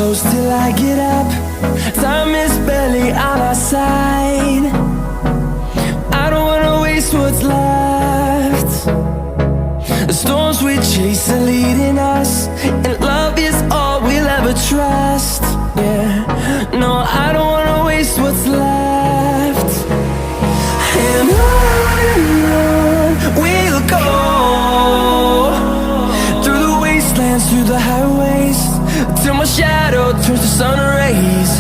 close till I get up. Time is barely on our side. I don't wanna waste what's left. The storms we chase are leading us, and love is all we'll ever trust. Yeah, no, I don't wanna waste what's left. And on we'll go, through the wastelands, through the highways, till my shadow turns to sun rays.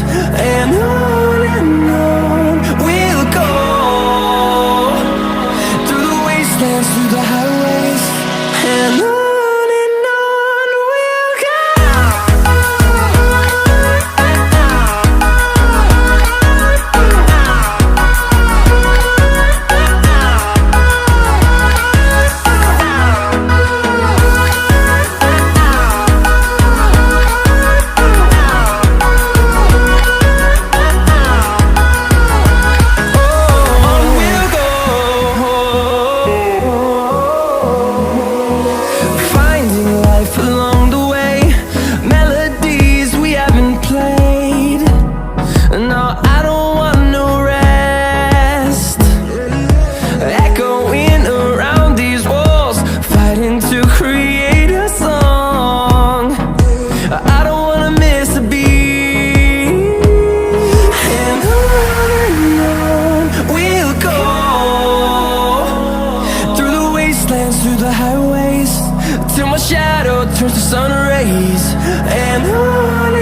And on we'll go, through the wastelands, through the highways, and on. Through the highways, till my shadow turns to sun rays. And on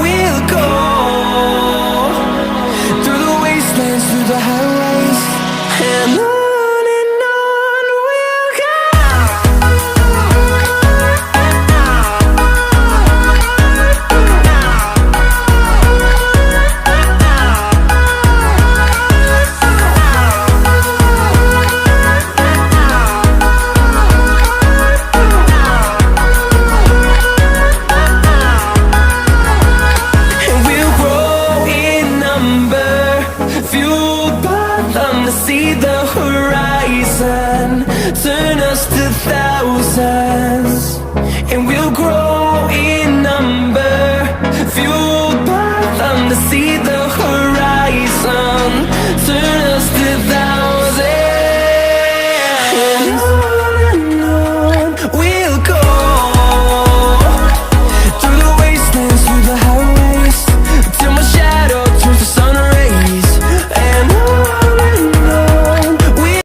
we'll go, through the wastelands, through the highways, and on. See the horizon turn us to thousands, and we'll grow in number, fueled by them to see the